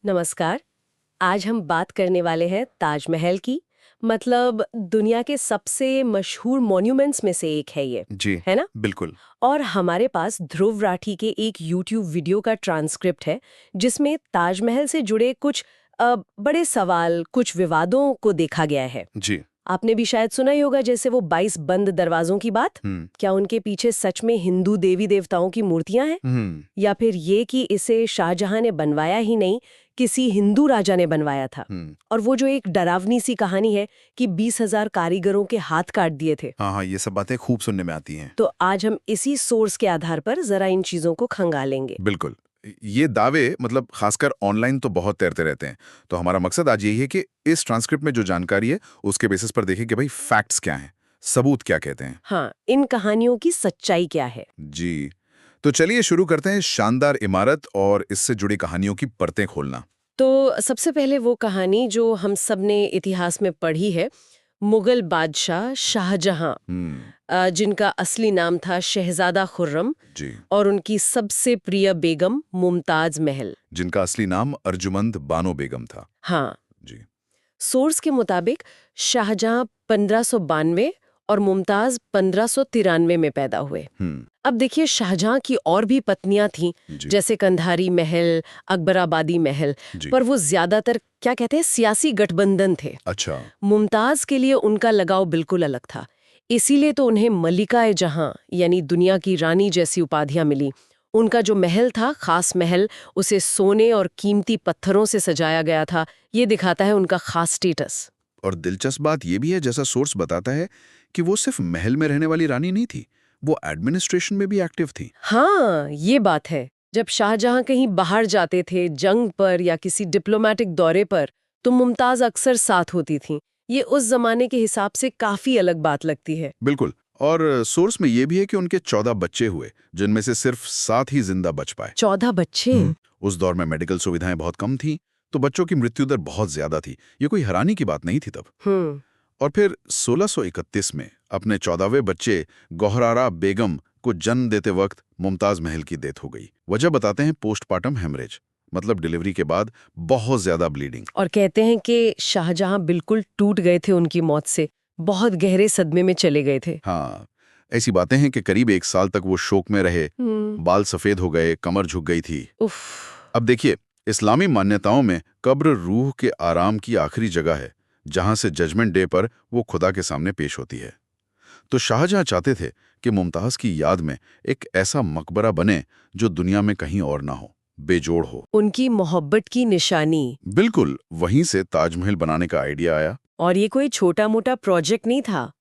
नमस्कार। आज हम बात करने वाले हैं ताजमहल की। मतलब दुनिया के सबसे मशहूर मॉन्यूमेंट्स में से एक है ये, जी, है ना? बिल्कुल। और हमारे पास ध्रुव राठी के एक यूट्यूब वीडियो का ट्रांसक्रिप्ट है जिसमें ताजमहल से जुड़े कुछ बड़े सवाल, कुछ विवादों को देखा गया है। जी। आपने भी शायद सुना ही होगा, जैसे वो 22 बंद दरवाजों की बात। हुँ, क्या उनके पीछे सच में हिंदू देवी देवताओं की मूर्तियां हैं? हुँ, या फिर ये कि इसे शाहजहां ने बनवाया ही नहीं, किसी हिंदू राजा ने बनवाया था? हुँ। और वो जो एक डरावनी सी कहानी है कि 20,000 कारीगरों के हाथ काट दिए थे। हाँ, हाँ, ये सब बातें खूब सुनने में आती हैं। तो आज हम इसी सोर्स के आधार पर जरा इन चीजों को खंगालेंगे। बिल्कुल। ये दावे मतलब खासकर ऑनलाइन तो बहुत तैरते रहते हैं। तो हमारा मकसद आज यही है कि इस ट्रांसक्रिप्ट में जो जानकारी है, उसके बेसिस पर देखें कि भई फैक्ट्स क्या हैं, सबूत क्या कहते हैं। हाँ, इन कहानियों की सच्चाई क्या है? जी। तो चलिए शुरू करते हैं शानदार इमारत और इससे जुड़ी कहानियों की परतें खोलना। तो सबसे पहले वो कहानी जो हम सब ने इतिहास में पढ़ी है, मुगल बादशाह शाहजहां, हुँ, जिनका असली नाम था शहजादा खुर्रम, जी। और उनकी सबसे प्रिय बेगम मुमताज महल। जिनका असली नाम अर्जुमंद बानो बेगम था। हाँ, जी। सोर्स के मुताबिक शाहजहां 1592 और मुमताज 1593 में पैदा हुए। हुँ, अब देखिए, शाहजहां की और भी पत्नियां थीं, जी, जैसे कंधारी महल, अकबराबादी महल, जी। पर वो ज्यादातर क्या कहते हैं, सियासी गठबंधन थे। अच्छा। मुमताज के लिए उनका लगाव बिल्कुल अलग था। इसीलिए तो उन्हें मलिका-ए जहां यानी दुनिया की रानी जैसी उपाधियां मिली। उनका जो महल था, खास महल, उसे सोने और कीमती पत्थरों से सजाया गया था। ये दिखाता है उनका खास स्टेटस। और दिलचस्प बात यह भी है, जैसा सोर्स बताता है, कि वो सिर्फ महल में रहने वाली रानी नहीं थी, वो एडमिनिस्ट्रेशन में भी एक्टिव थी। हाँ, ये बात है। जब शाहजहां कहीं बाहर जाते थे, जंग पर या किसी डिप्लोमेटिक दौरे पर, तो मुमताज अक्सर साथ होती थीं। ये उस जमाने के हिसाब से काफी अलग बात लगती है। बिल्कुल। और सोर्स में यह भी है कि उनके 14 बच्चे हुए, जिनमें से सिर्फ 7 ही जिंदा बच पाए। 14 बच्चे? उस दौर में मेडिकल सुविधाएं बहुत कम थीं, तो बच्चों की मृत्यु दर बहुत ज्यादा थी। ये कोई हैरानी की बात नहीं थी तब। हम्म। और फिर 1631 में अपने 14वें बच्चे गौहरारा बेगम को जन्म देते वक्त मुमताज महल की डेथ हो गई। वजह बताते हैं पोस्टपार्टम हेमरेज, मतलब डिलीवरी के बाद बहुत ज्यादा ब्लीडिंग। और कहते हैं कि शाहजहां बिल्कुल टूट गए थे उनकी मौत से, बहुत गहरे सदमे में चले गए थे। हाँ, ऐसी बातें हैं कि करीब 1 साल तक वो शोक में रहे, बाल सफेद हो गए, कमर झुक गई थी। उफ। अब देखिए, इस्लामी मान्यताओं में कब्र रूह के आराम की आखिरी जगह है, जहां से जजमेंट डे पर वो खुदा के सामने पेश होती है। तो शाहजहां चाहते थे कि मुमताज की याद में एक ऐसा मकबरा बने जो दुनिया में कहीं और ना हो, बेजोड़ हो। उनकी मोहब्बत की निशानी। बिल्कुल, वहीं से ताजमहल बनाने का आइडिया आया। और ये कोई छोटा मोटा प्रोजेक्ट नहीं था।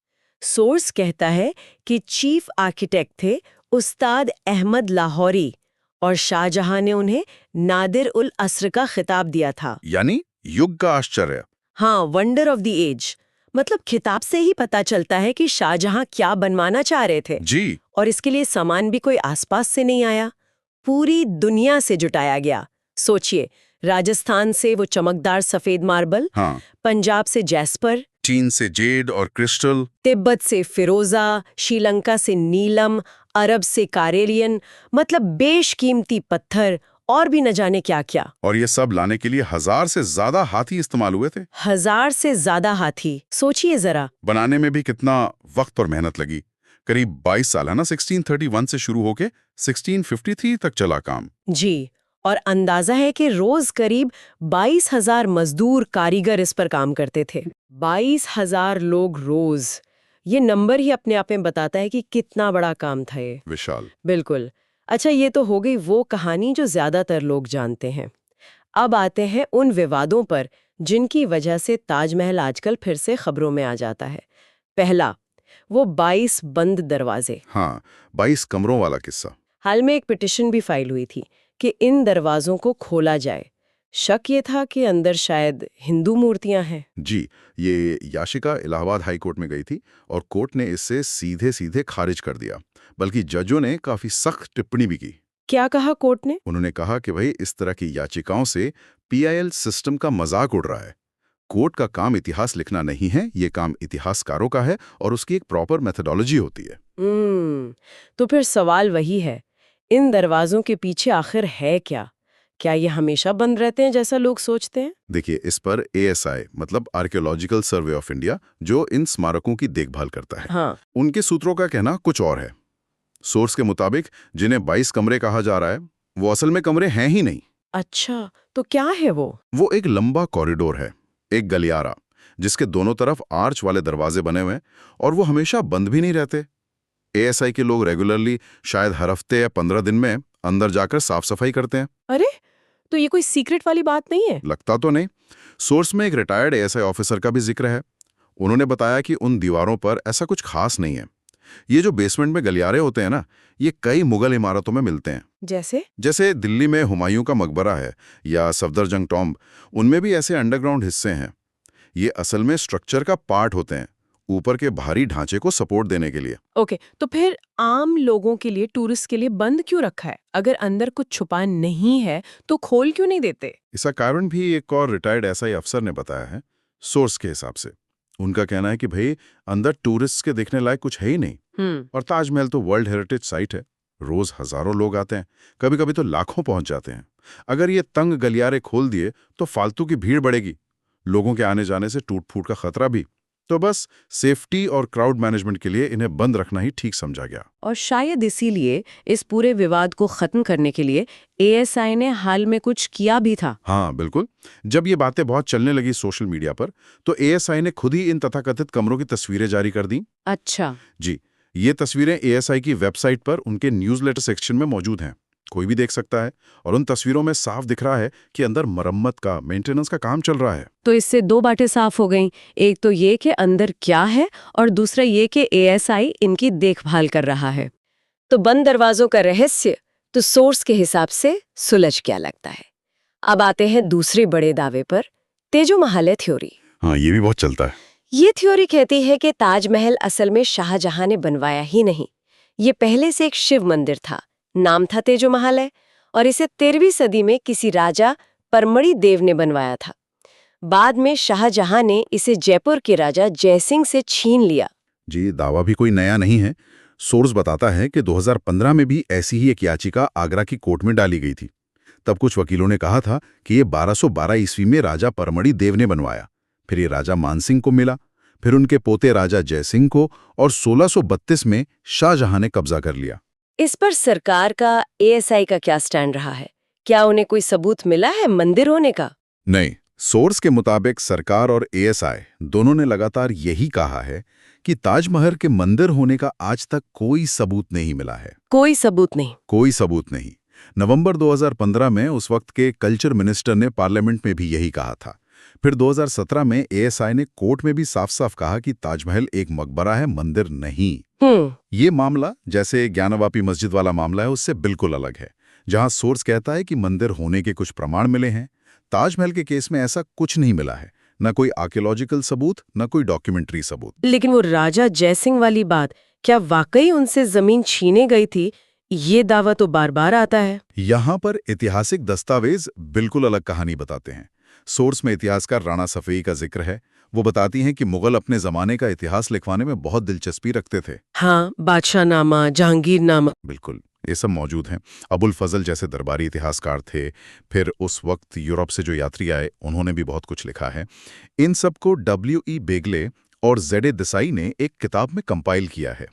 सोर्स कहता है कि चीफ आर्किटेक्ट थे उस्ताद अहमद लाहौरी, और शाहजहां ने उन्हें नादिर उल असर का खिताब दिया था। यानी युग का आश्चर्य। हाँ, वंडर ऑफ द एज। मतलब खिताब से ही पता चलता है कि शाहजहां क्या बनवाना चाह रहे थे। जी। और इसके लिए सामान भी कोई आसपास से नहीं आया, पूरी दुनिया से जुटाया गया। सोचिए, राजस्थान से वो चमकदार सफेद मार्बल, हाँ, पंजाब से जैस्पर, चीन से जेड और क्रिस्टल। तिब्बत से फिरोजा, श्रीलंका से नीलम, अरब से कारेलियन, मतलब बेशकीमती पत्थर, और भी न जाने क्या क्या। और ये सब लाने के लिए 1000 से ज्यादा हाथी इस्तेमाल हुए थे। 1000 से ज्यादा हाथी, सोचिए जरा। बनाने में भी कितना वक्त और मेहनत लगी। करीब 22 साल, है ना? 1631 से शुरू होके 1653 तक चला काम। जी। और अंदाजा है कि रोज करीब 22,000 मजदूर कारीगर इस पर काम करते थे। 22,000 लोग रोज। ये नंबर ही अपने आप में बताता है कि कितना बड़ा काम था ये। विशाल। बिल्कुल। अच्छा, ये तो हो गई वो कहानी जो ज्यादातर लोग जानते हैं। अब आते हैं उन विवादों पर जिनकी वजह से ताजमहल आजकल फिर से खबरों में आ जाता है। पहला, वो 22 बंद दरवाजे। हाँ, 22 कमरों वाला किस्सा। हाल में एक पिटिशन भी फाइल हुई थी कि इन दरवाजों को खोला जाए। शक ये था कि अंदर शायद हिंदू मूर्तियां हैं। जी, ये याचिका इलाहाबाद हाई कोर्ट में गई थी और कोर्ट ने इसे सीधे सीधे खारिज कर दिया। बल्कि जजों ने काफी सख्त टिप्पणी भी की। क्या कहा कोर्ट ने? उन्होंने कहा कि भाई इस तरह की याचिकाओं से पीआईएल सिस्टम का मजाक उड़ रहा है। कोर्ट का काम इतिहास लिखना नहीं है, ये काम इतिहासकारों का है और उसकी एक प्रॉपर मेथोडोलॉजी होती है। तो फिर सवाल वही है, इन दरवाजों के पीछे आखिर है क्या? क्या ये हमेशा बंद रहते हैं जैसा लोग सोचते हैं? देखिए, इस पर ASI मतलब आर्कियोलॉजिकल सर्वे ऑफ इंडिया, जो इन स्मारकों की देखभाल करता है, हाँ। उनके सूत्रों का कहना कुछ और है। सोर्स के मुताबिक जिन्हें 22 कमरे कहा जा रहा है, वो असल में कमरे हैं ही नहीं। अच्छा, तो क्या है वो? एक लंबा कॉरिडोर है, एक गलियारा, जिसके दोनों तरफ आर्च वाले दरवाजे बने हुए हैं, और वो हमेशा बंद भी नहीं रहते। ASI के लोग रेगुलरली, शायद हर हफ्ते या 15 दिन में, अंदर जाकर साफ सफाई करते हैं। अरे, तो ये कोई सीक्रेट वाली बात नहीं है? लगता तो नहीं। सोर्स में एक रिटायर्ड ASI ऑफिसर का भी जिक्र है। उन्होंने बताया कि उन दीवारों पर ऐसा कुछ खास नहीं है। ये जो बेसमेंट में गलियारे होते हैं ना, ये कई मुगल इमारतों में मिलते हैं। जैसे दिल्ली में हुमायूं का मकबरा है या सफदरजंग टॉम्ब, उनमें भी ऐसे अंडरग्राउंड हिस्से हैं। ये असल में स्ट्रक्चर का पार्ट होते हैं, ऊपर के भारी ढांचे को सपोर्ट देने के लिए। ओके, तो फिर आम लोगों के लिए, टूरिस्ट के लिए बंद क्यों रखा है? अगर अंदर कुछ छुपा नहीं है तो खोल क्यों नहीं देते? इसका कारण भी एक और रिटायर्ड SI अफसर ने बताया है। सोर्स के हिसाब से उनका कहना है कि भाई, अंदर टूरिस्ट के देखने लायक कुछ है ही नहीं, और ताजमहल तो वर्ल्ड हेरिटेज साइट है। रोज हजारों लोग आते हैं, कभी कभी तो लाखों पहुंच जाते हैं। अगर ये तंग गलियारे खोल दिए तो फालतू की भीड़ बढ़ेगी, लोगों के आने जाने से टूट फूट का खतरा भी। तो बस सेफ्टी और क्राउड मैनेजमेंट के लिए इन्हें बंद रखना ही ठीक समझा गया। और शायद इसीलिए इस पूरे विवाद को खत्म करने के लिए ASI ने हाल में कुछ किया भी था। हाँ बिल्कुल। जब ये बातें बहुत चलने लगी सोशल मीडिया पर, तो ASI ने खुद ही इन तथाकथित कमरों की तस्वीरें जारी कर दी। अच्छा। जी, ये तस्वीरें ASI की वेबसाइट पर उनके न्यूज़लेटर सेक्शन में मौजूद हैं। कोई भी देख सकता है, और उन तस्वीरों में साफ दिख रहा है कि अंदर मरम्मत का, मेंटेनेंस का काम चल रहा है। तो इससे दो बातें साफ हो गईं। एक तो ये कि अंदर क्या है, और दूसरा ये कि ASI इनकी देखभाल कर रहा है। तो बंद दरवाजों का रहस्य तो सोर्स के हिसाब से सुलझ गया लगता है। अब आते हैं दूसरे बड़े दावे पर, तेजोमहल थ्योरी। हाँ, ये भी बहुत चलता है। ये थ्योरी कहती है कि ताजमहल असल में शाहजहां ने बनवाया ही नहीं। ये पहले से एक शिव मंदिर था, नाम था तेजोमहल है, और इसे 13वीं सदी में किसी राजा परमणि देव ने बनवाया था। बाद में शाहजहां ने इसे जयपुर के राजा जयसिंह से छीन लिया। जी, दावा भी कोई नया नहीं है। सोर्स बताता है कि 2015 में भी ऐसी ही एक याचिका आगरा की कोर्ट में डाली गई थी। तब कुछ वकीलों ने कहा था कि ये 1212 ईस्वी में राजा परमणि देव ने बनवाया, फिर ये राजा मानसिंह को मिला, फिर उनके पोते राजा जयसिंह को, और 1632 में शाहजहां ने कब्जा कर लिया। इस पर सरकार का, ASI का क्या स्टैंड रहा है? क्या उन्हें कोई सबूत मिला है मंदिर होने का? नहीं, सोर्स के मुताबिक सरकार और ASI दोनों ने लगातार यही कहा है कि ताजमहल के मंदिर होने का आज तक कोई सबूत नहीं मिला है। कोई सबूत नहीं? कोई सबूत नहीं। नवंबर 2015 में उस वक्त के कल्चर मिनिस्टर ने पार्लियामेंट में भी यही कहा था। फिर 2017 में ASI ने कोर्ट में भी साफ साफ कहा कि ताजमहल एक मकबरा है, मंदिर नहीं। ये मामला, जैसे ज्ञानवापी मस्जिद वाला मामला है, उससे बिल्कुल अलग है, जहां सोर्स कहता है कि मंदिर होने के कुछ प्रमाण मिले हैं। ताजमहल के केस में ऐसा कुछ नहीं मिला है, न कोई आर्कियोलॉजिकल सबूत, न कोई डॉक्यूमेंट्री सबूत। लेकिन वो राजा जयसिंह वाली बात, क्या वाकई उनसे जमीन छीने गई थी? ये दावा तो बार बार आता है। यहाँ पर ऐतिहासिक दस्तावेज बिल्कुल अलग कहानी बताते हैं। सोर्स में इतिहासकार राणा सफेई का जिक्र है। वो बताती हैं कि मुगल अपने जमाने का इतिहास लिखवाने में बहुत दिलचस्पी रखते थे। हाँ, बादशाहनामा, जहांगीरनामा। बिल्कुल, ये सब मौजूद हैं। अबुल फजल जैसे दरबारी इतिहासकार थे। फिर उस वक्त यूरोप से जो यात्री आए, उन्होंने भी बहुत कुछ लिखा है। इन सबको W.E. बेगले और Z.A. देसाई ने एक किताब में कंपाइल किया है,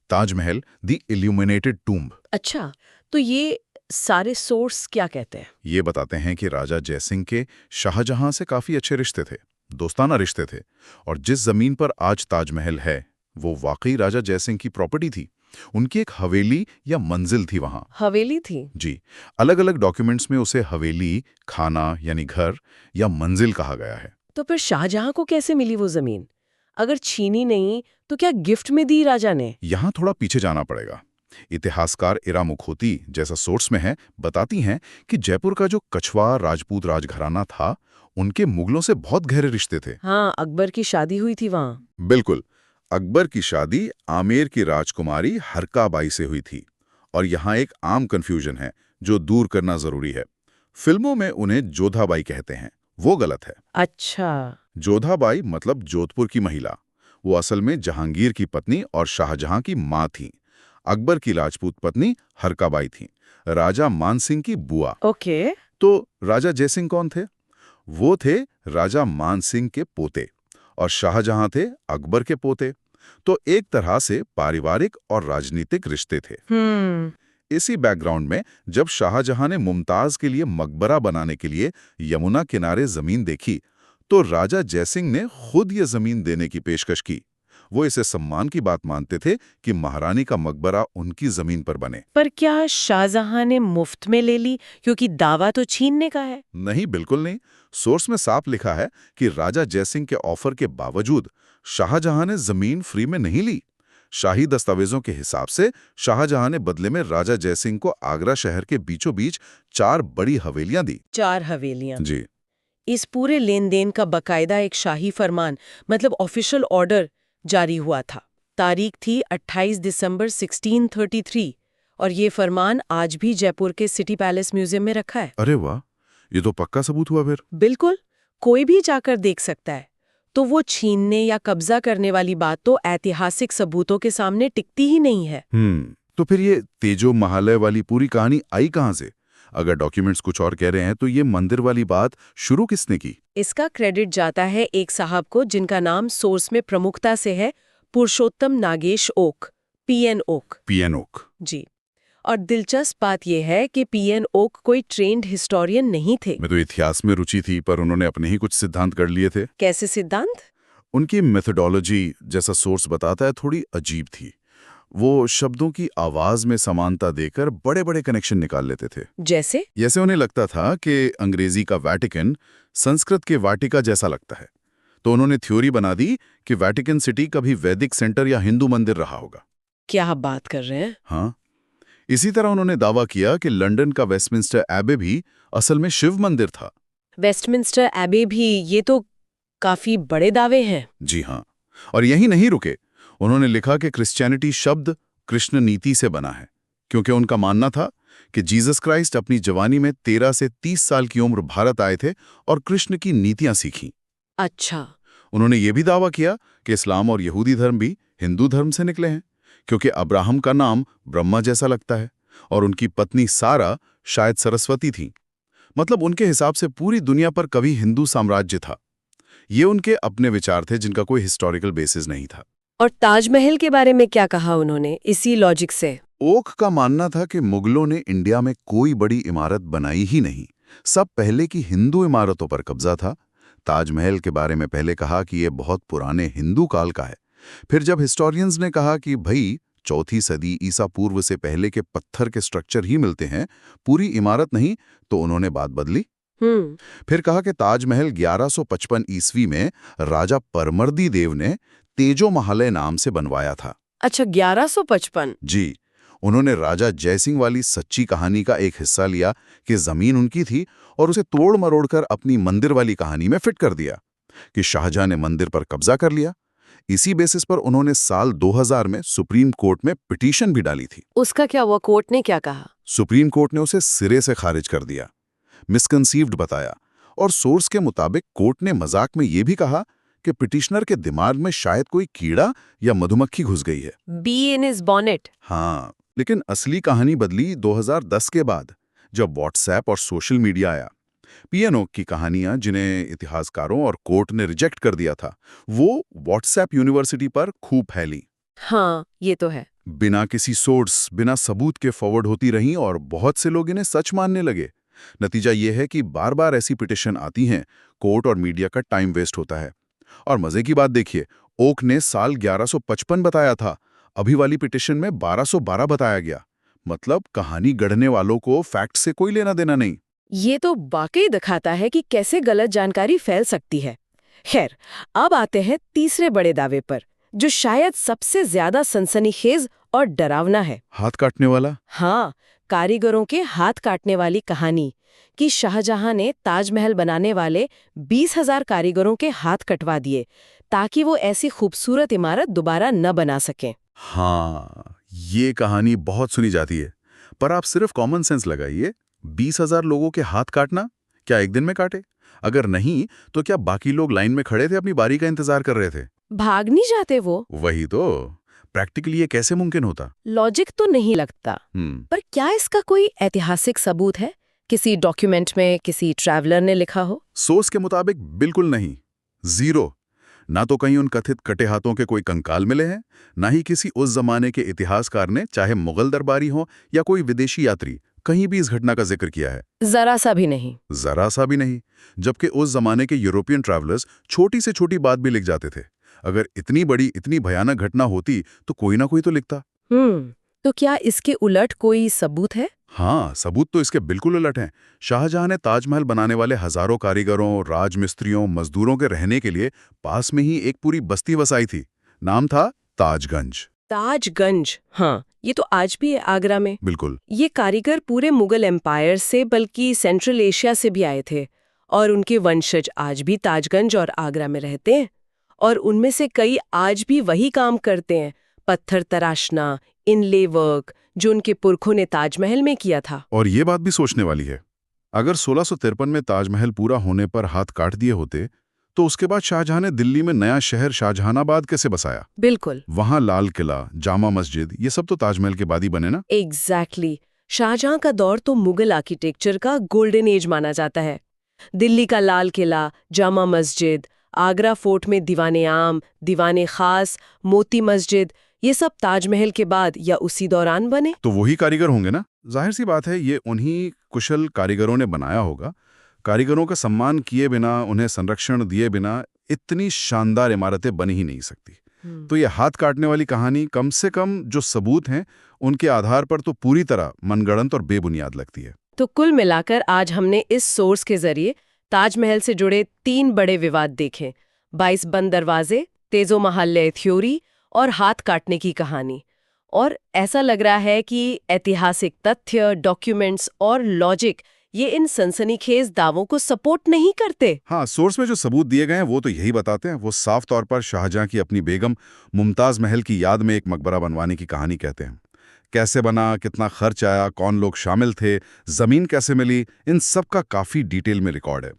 ताजमहल द इल्यूमिनेटेड टूम्ब। अच्छा, तो ये सारे सोर्स क्या कहते हैं? ये बताते हैं कि राजा जयसिंह के शाहजहां से काफी अच्छे रिश्ते थे, दोस्ताना रिश्ते थे, और जिस जमीन पर आज ताजमहल है, वो वाकई राजा जयसिंह की प्रॉपर्टी थी। उनकी एक हवेली या मंजिल थी वहां। हवेली थी? जी, अलग अलग डॉक्यूमेंट्स में उसे हवेली, खाना यानी घर, या मंजिल कहा गया है। तो फिर शाहजहां को कैसे मिली वो जमीन? अगर छीनी नहीं तो क्या गिफ्ट में दी राजा ने? यहां थोड़ा पीछे जाना पड़ेगा। इतिहासकार इरा मुखोती, जैसा सोर्स में है, बताती हैं कि जयपुर का जो कछवा राजपूत राजघराना था, उनके मुगलों से बहुत गहरे रिश्ते थे। हाँ, अकबर की शादी हुई थी वहां। बिल्कुल, अकबर की शादी आमेर की राजकुमारी हरकाबाई से हुई थी। और यहाँ एक आम कंफ्यूजन है जो दूर करना जरूरी है। फिल्मों में उन्हें जोधाबाई कहते हैं, वो गलत है। अच्छा। जोधाबाई मतलब जोधपुर की महिला। वो असल में जहांगीर की पत्नी और शाहजहां की माँ थीं। अकबर की राजपूत पत्नी हरकाबाई थीं, राजा मानसिंह की बुआ। ओके। तो राजा जयसिंह कौन थे? वो थे राजा मानसिंह के पोते और शाहजहां थे अकबर के पोते। तो एक तरह से पारिवारिक और राजनीतिक रिश्ते थे। इसी बैकग्राउंड में जब शाहजहां ने मुमताज के लिए मकबरा बनाने के लिए यमुना किनारे जमीन देखी, तो राजा जयसिंह ने खुद ये जमीन देने की पेशकश की। वो इसे सम्मान की बात मानते थे कि महारानी का मकबरा उनकी जमीन पर बने। पर क्या शाहजहां ने मुफ्त में ले ली, क्योंकि दावा तो छीनने का है? नहीं, बिल्कुल नहीं। सोर्स में साफ लिखा है कि राजा जयसिंह के ऑफर के बावजूद शाहजहां ने जमीन फ्री में नहीं ली। शाही दस्तावेजों के हिसाब से शाहजहां ने बदले में राजा जयसिंह को आगरा शहर के बीचों बीच 4 बड़ी हवेलियां दी। 4 हवेलियां? जी इस पूरे लेन देन का बकायदा एक शाही फरमान, मतलब ऑफिशियल ऑर्डर जारी हुआ था। तारीख थी 28 दिसंबर 1633 और ये फरमान आज भी जयपुर के सिटी पैलेस म्यूजियम में रखा है। अरे वाह, ये तो पक्का सबूत हुआ फिर। बिल्कुल, कोई भी जाकर देख सकता है। तो वो छीनने या कब्जा करने वाली बात तो ऐतिहासिक सबूतों के सामने टिकती ही नहीं है। तो फिर ये तेजो महालय वाली पूरी कहानी आई कहां से? अगर डॉक्यूमेंट्स कुछ और कह रहे हैं तो ये मंदिर वाली बात शुरू किसने की? इसका क्रेडिट जाता है एक साहब को जिनका नाम सोर्स में प्रमुखता से है, पुरुषोत्तम नागेश ओक, पीएन ओक। पीएन ओक। जी। और दिलचस्प बात यह है कि पीएन ओक कोई ट्रेंड हिस्टोरियन नहीं थे। मैं तो इतिहास में रुचि थी, पर उन्होंने अपने ही कुछ सिद्धांत कर लिए थे। कैसे सिद्धांत? उनकी मेथोडोलॉजी, जैसा सोर्स बताता है, थोड़ी अजीब थी। वो शब्दों की आवाज में समानता देकर बड़े बड़े कनेक्शन निकाल लेते थे। जैसे उन्हें लगता था कि अंग्रेजी का वैटिकन संस्कृत के वाटिका जैसा लगता है। तो उन्होंने थ्योरी बना दी कि वैटिकन सिटी कभी वैदिक सेंटर या हिंदू मंदिर रहा होगा। क्या आप बात कर रहे हैं? हाँ, इसी तरह उन्होंने दावा किया कि लंदन का वेस्टमिंस्टर एबे भी असल में शिव मंदिर था। वेस्टमिंस्टर एबे भी? ये तो काफी बड़े दावे हैं। जी हाँ, और यही नहीं रुके। उन्होंने लिखा कि क्रिश्चियनिटी शब्द कृष्ण नीति से बना है, क्योंकि उनका मानना था कि जीसस क्राइस्ट अपनी जवानी में 13 से 30 साल की उम्र भारत आए थे और कृष्ण की नीतियां सीखी। अच्छा। उन्होंने ये भी दावा किया कि इस्लाम और यहूदी धर्म भी हिंदू धर्म से निकले हैं, क्योंकि अब्राहम का नाम ब्रह्मा जैसा लगता है और उनकी पत्नी सारा शायद सरस्वती थी। मतलब उनके हिसाब से पूरी दुनिया पर कभी हिंदू साम्राज्य था। ये उनके अपने विचार थे जिनका कोई हिस्टोरिकल बेसिस नहीं था। और ताजमहल के बारे में क्या कहा उन्होंने इसी लॉजिक से? ओक का मानना था कि मुगलों ने इंडिया में कोई बड़ी इमारत बनाई ही नहीं, सब पहले की हिंदू इमारतों पर कब्जा था। ताजमहल के बारे में पहले कहा कि यह बहुत पुराने हिंदू काल का है। फिर जब हिस्टोरियंस ने कहा कि भाई 4वीं सदी ईसा पूर्व से पहले के पत्थर के स्ट्रक्चर ही मिलते हैं, पूरी इमारत नहीं, तो उन्होंने बात बदली। फिर कहा कि ताजमहल 1155 ईस्वी में राजा परमर्दी देव ने तेजो महालय नाम से बनवाया था। अच्छा, 1155? जी, उन्होंने राजा जयसिंह वाली सच्ची कहानी का एक हिस्सा लिया कि जमीन उनकी थी और उसे तोड़ मरोड़कर अपनी मंदिर वाली कहानी में फिट कर दिया कि शाहजहां ने मंदिर पर कब्जा कर लिया। इसी बेसिस पर उन्होंने साल 2000 में सुप्रीम कोर्ट में पिटीशन भी डाली थी। उसका क्या हुआ? कोर्ट ने क्या कहा? सुप्रीम कोर्ट ने उसे सिरे से खारिज कर दिया, मिसकंसीव्ड बताया, और सोर्स के मुताबिक कोर्ट ने मजाक में यह भी कहा कि पिटिशनर के दिमाग में शायद कोई कीड़ा या मधुमक्खी घुस गई है। Be in his bonnet. हाँ, लेकिन असली कहानी बदली 2010 के बाद, जब व्हाट्सएप और सोशल मीडिया आया। पीएन ओक की कहानियां, जिन्हें इतिहासकारों और कोर्ट ने रिजेक्ट कर दिया था, वो व्हाट्सएप यूनिवर्सिटी पर खूब फैली। हाँ, ये तो है। बिना किसी सोर्स, बिना सबूत के फॉरवर्ड होती रहीं और बहुत से लोग इन्हें सच मानने लगे। नतीजा ये है कि बार बार ऐसी पिटिशन आती हैं, कोर्ट और मीडिया का टाइम वेस्ट होता है। और मजे की बात देखिए, ओक ने साल 1155 बताया था, अभी वाली पिटिशन में 1212 बताया गया। मतलब कहानी गढ़ने वालों को फैक्ट से कोई लेना देना नहीं। ये तो वाकई दिखाता है कि कैसे गलत जानकारी फैल सकती है। खैर, अब आते हैं तीसरे बड़े दावे पर, जो शायद सबसे ज्यादा सनसनीखेज और डरावना है। हाथ काटने वाला? हाँ, कारीगरों के हाथ काटने वाली कहानी कि शाहजहां ने ताजमहल बनाने वाले 20,000 कारीगरों के हाथ कटवा दिए ताकि वो ऐसी खूबसूरत इमारत दोबारा न बना सकें। हाँ, ये कहानी बहुत सुनी जाती है, पर आप सिर्फ कॉमन सेंस लगाइए। 20,000 लोगों के हाथ काटना, क्या एक दिन में काटे? अगर नहीं, तो क्या बाकी लोग लाइन में खड़े थे, अपनी बारी का इंतजार कर रहे थे? भाग नहीं जाते वो? वही तो, प्रैक्टिकली ये कैसे मुमकिन होता? लॉजिक तो नहीं लगता। पर क्या इसका कोई ऐतिहासिक सबूत है किसी डॉक्यूमेंट में किसी ट्रैवलर ने लिखा हो? सोर्स के मुताबिक बिल्कुल नहीं, जीरो। ना तो कहीं उन कथित कटे हाथों के कोई कंकाल मिले हैं, ना ही किसी उस जमाने के इतिहासकार ने, चाहे मुगल दरबारी हो या कोई विदेशी यात्री, कहीं भी इस घटना का जिक्र किया है। जरा सा भी नहीं। जरा सा भी नहीं। जबकि उस जमाने के यूरोपियन ट्रैवलर्स छोटी से छोटी बात भी लिख जाते थे। अगर इतनी बड़ी, इतनी भयानक घटना होती तो कोई ना कोई तो लिखता। तो क्या इसके उलट कोई सबूत है? हाँ, सबूत तो इसके बिल्कुल उलट हैं। शाहजहां ने ताजमहल बनाने वाले हजारों कारीगरों, राजमिस्त्रियों, मजदूरों के रहने के लिए पास में ही एक पूरी बस्ती वसाई थी। नाम था ताजगंज। ताजगंज, हाँ, ये तो आज भी है आगरा में। बिल्कुल। ये कारीगर पूरे मुगल एम्पायर से बल्कि सेंट्रल एशिया से भी आए थे और उनके वंशज आज भी ताजगंज और आगरा में रहते हैं और उनमें से कई आज भी वही काम करते हैं, पत्थर तराशना, इनले वर्क, जो उनके पुरखों ने ताजमहल में किया था। और ये बात भी सोचने वाली है, अगर 1653 में ताजमहल पूरा होने पर हाथ काट दिए होते तो उसके बाद शाहजहां ने दिल्ली में नया शहर शाहजहानाबाद कैसे बसाया? बिल्कुल। वहां लाल किला, जामा मस्जिद, ये सब तो ताजमहल के बाद ही बने ना? एग्जैक्टली। शाहजहां का दौर तो मुगल आर्किटेक्चर का गोल्डन एज माना जाता है। दिल्ली का लाल किला, जामा मस्जिद, आगरा फोर्ट में दीवाने आम, दीवाने खास, मोती मस्जिद, ये सब ताजमहल के बाद या उसी दौरान बने। तो वही कारीगर होंगे ना? जाहिर सी बात है, ये उन्हीं कुशल कारीगरों ने बनाया होगा। कारीगरों का सम्मान किए बिना, उन्हें संरक्षण दिए बिना इतनी शानदार इमारतें बन ही नहीं सकती। तो ये हाथ काटने वाली कहानी कम से कम जो सबूत हैं उनके आधार पर तो पूरी तरह मनगढ़ंत और बेबुनियाद लगती है। तो कुल मिलाकर आज हमने इस सोर्स के जरिए ताजमहल से जुड़े 3 बड़े विवाद देखे: 22 बंद दरवाजे, तेजो महल थ्योरी और हाथ काटने की कहानी। और ऐसा लग रहा है कि ऐतिहासिक तथ्य, डॉक्यूमेंट्स और लॉजिक ये इन सनसनीखेज दावों को सपोर्ट नहीं करते। हाँ, सोर्स में जो सबूत दिए गए हैं वो तो यही बताते हैं। वो साफ तौर पर शाहजहां की अपनी बेगम मुमताज महल की याद में एक मकबरा बनवाने की कहानी कहते हैं। कैसे बना, कितना खर्च आया, कौन लोग शामिल थे, जमीन कैसे मिली, इन सब का काफी डिटेल में रिकॉर्ड है।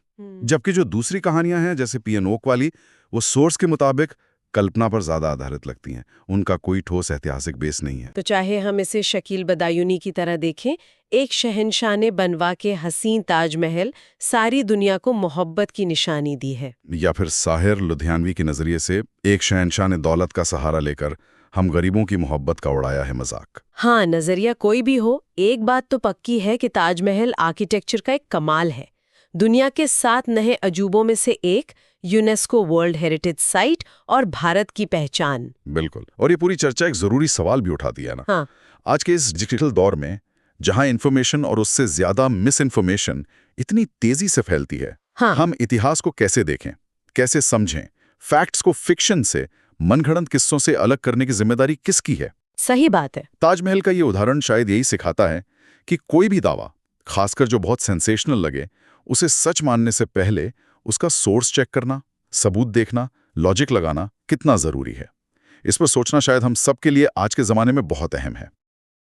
जबकि जो दूसरी कहानियां हैं जैसे पीएन ओक वाली, वो सोर्स के मुताबिक कल्पना पर ज्यादा आधारित लगती हैं। उनका कोई ठोस ऐतिहासिक बेस नहीं है। तो चाहे हम इसे शकील बदायूनी की तरह देखें, एक शहंशाह ने बनवा के हसीन ताजमहल सारी दुनिया को मोहब्बत की निशानी दी है, या फिर साहिर लुधियानवी के नजरिए से एक शहंशाह ने दौलत का सहारा लेकर हम गरीबों की मोहब्बत का उड़ाया है मजाक। हाँ, नजरिया कोई भी हो, एक बात तो पक्की है कि ताजमहल आर्किटेक्चर का एक कमाल है। दुनिया के 7 नए अजूबों में से एक, यूनेस्को वर्ल्ड हेरिटेज साइट और भारत की पहचान। बिल्कुल। और ये पूरी चर्चा एक जरूरी सवाल भी उठाती है ना। हाँ। आज के इस डिजिटल दौर में जहां इन्फॉर्मेशन और उससे ज्यादा मिस इन्फॉर्मेशन इतनी तेजी से फैलती है, हाँ। हम इतिहास को कैसे देखें, कैसे समझें? फैक्ट्स को फिक्शन से, मनगढ़ंत किस्सों से अलग करने की जिम्मेदारी किसकी है? सही बात है। ताजमहल का ये उदाहरण शायद यही सिखाता है कि कोई भी दावा, खासकर जो बहुत सेंसेशनल लगे, उसे सच मानने से पहले उसका सोर्स चेक करना, सबूत देखना, लॉजिक लगाना कितना जरूरी है। इस पर सोचना शायद हम सबके लिए आज के जमाने में बहुत अहम है।